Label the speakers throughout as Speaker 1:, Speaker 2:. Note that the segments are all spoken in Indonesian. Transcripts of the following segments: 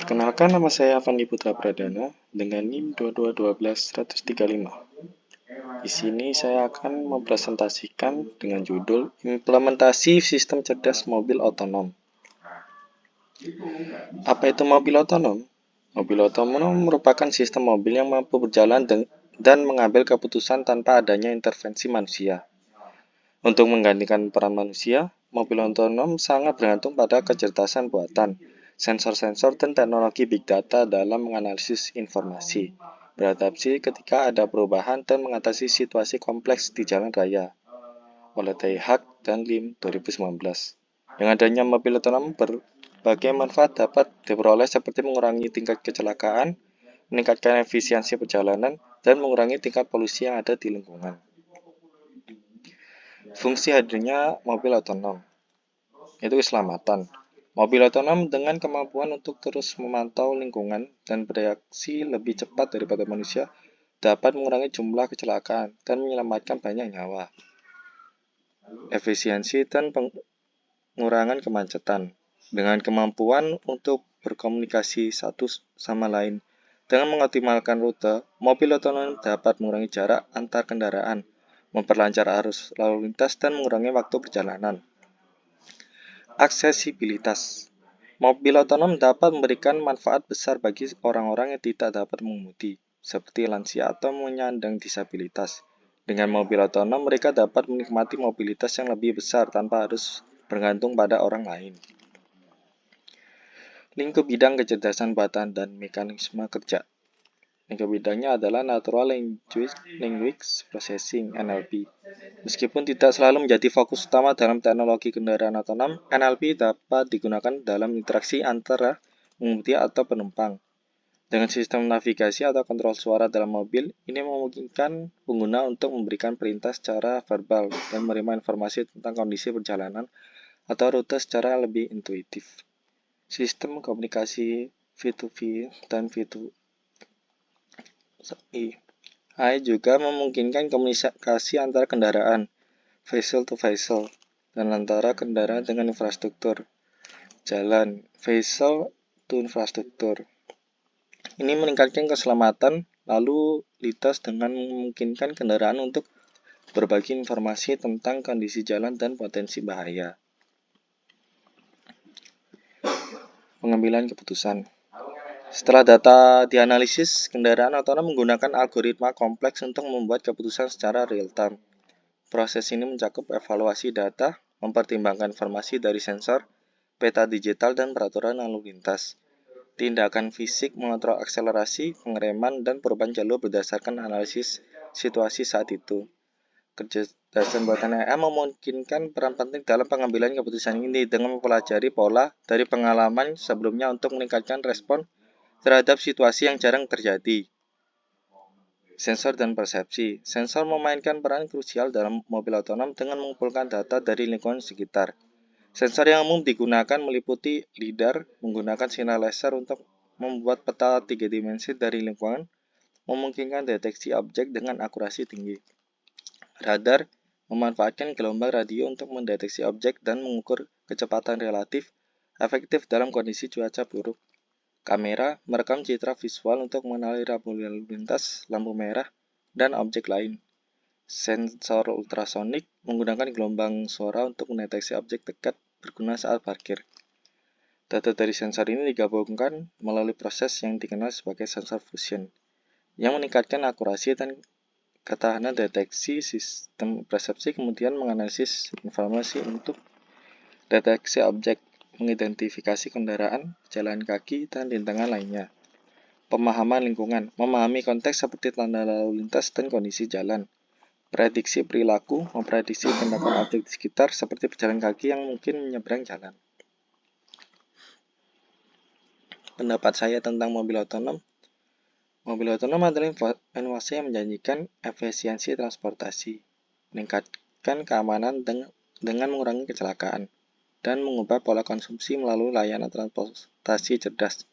Speaker 1: Perkenalkan, nama saya Avandi Putra Pradana dengan NIM 2212135. Di sini saya akan mempresentasikan dengan judul Implementasi Sistem Cerdas Mobil Otonom. Apa itu mobil otonom? Mobil otonom merupakan sistem mobil yang mampu berjalan dan mengambil keputusan tanpa adanya intervensi manusia. Untuk menggantikan peran manusia, mobil otonom sangat bergantung pada kecerdasan buatan, sensor-sensor dan teknologi big data dalam menganalisis informasi, beradaptasi ketika ada perubahan dan mengatasi situasi kompleks di jalan raya. Oleh Teilhard dan Lim 2019. Dengan adanya mobil otonom, berbagai manfaat dapat diperoleh seperti mengurangi tingkat kecelakaan, meningkatkan efisiensi perjalanan, dan mengurangi tingkat polusi yang ada di lingkungan. Fungsi hadirnya mobil otonom itu keselamatan. Mobil otonom dengan kemampuan untuk terus memantau lingkungan dan bereaksi lebih cepat daripada manusia dapat mengurangi jumlah kecelakaan dan menyelamatkan banyak nyawa. Efisiensi dan pengurangan kemacetan. Dengan kemampuan untuk berkomunikasi satu sama lain dengan mengoptimalkan rute, mobil otonom dapat mengurangi jarak antar kendaraan, memperlancar arus lalu lintas, dan mengurangi waktu perjalanan. Aksesibilitas. Mobil otonom dapat memberikan manfaat besar bagi orang-orang yang tidak dapat mengemudi, seperti lansia atau penyandang disabilitas. Dengan mobil otonom, mereka dapat menikmati mobilitas yang lebih besar tanpa harus bergantung pada orang lain. Lingkup bidang kecerdasan buatan dan mekanisme kerja. Lingkup bidangnya adalah Natural Language Processing (NLP). Meskipun tidak selalu menjadi fokus utama dalam teknologi kendaraan otonom, NLP dapat digunakan dalam interaksi antara pengemudi atau penumpang. Dengan sistem navigasi atau kontrol suara dalam mobil, ini memungkinkan pengguna untuk memberikan perintah secara verbal dan menerima informasi tentang kondisi perjalanan atau rute secara lebih intuitif. Sistem komunikasi V2V dan V2I juga memungkinkan komunikasi antar kendaraan, vehicle to vehicle, dan antara kendaraan dengan infrastruktur jalan, vehicle to infrastruktur. Ini meningkatkan keselamatan lalu lintas dengan memungkinkan kendaraan untuk berbagi informasi tentang kondisi jalan dan potensi bahaya. Pengambilan keputusan. Setelah data dianalisis, kendaraan otonom menggunakan algoritma kompleks untuk membuat keputusan secara real-time. Proses ini mencakup evaluasi data, mempertimbangkan informasi dari sensor, peta digital, dan peraturan lalu lintas. Tindakan fisik mengontrol akselerasi, pengereman, dan perubahan jalur berdasarkan analisis situasi saat itu. Kecerdasan buatan AI memungkinkan peran penting dalam pengambilan keputusan ini dengan mempelajari pola dari pengalaman sebelumnya untuk meningkatkan respon terhadap situasi yang jarang terjadi. Sensor dan persepsi. Sensor memainkan peran krusial dalam mobil otonom dengan mengumpulkan data dari lingkungan sekitar. Sensor yang umum digunakan meliputi LiDAR, menggunakan sinar laser untuk membuat peta 3 dimensi dari lingkungan, memungkinkan deteksi objek dengan akurasi tinggi. Radar memanfaatkan gelombang radio untuk mendeteksi objek dan mengukur kecepatan relatif, efektif dalam kondisi cuaca buruk. Kamera merekam citra visual untuk mengenali rambu lalu lintas, lampu merah, dan objek lain. Sensor ultrasonik menggunakan gelombang suara untuk mendeteksi objek dekat berguna saat parkir. Data dari sensor ini digabungkan melalui proses yang dikenal sebagai sensor fusion, yang meningkatkan akurasi dan ketahanan deteksi. Sistem persepsi kemudian menganalisis informasi untuk deteksi objek, mengidentifikasi kendaraan, jalan kaki, dan rintangan lainnya. Pemahaman lingkungan, memahami konteks seperti tanda lalu lintas dan kondisi jalan. Prediksi perilaku, memprediksi tindakan objek di sekitar seperti pejalan kaki yang mungkin menyeberang jalan. Pendapat saya tentang mobil otonom. Mobil otonom adalah inovasi yang menjanjikan efisiensi transportasi, meningkatkan keamanan dengan mengurangi kecelakaan, dan mengubah pola konsumsi melalui layanan transportasi cerdas.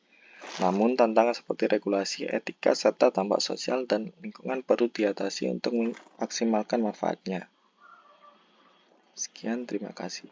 Speaker 1: Namun, tantangan seperti regulasi, etika, serta dampak sosial dan lingkungan perlu diatasi untuk memaksimalkan manfaatnya. Sekian, terima kasih.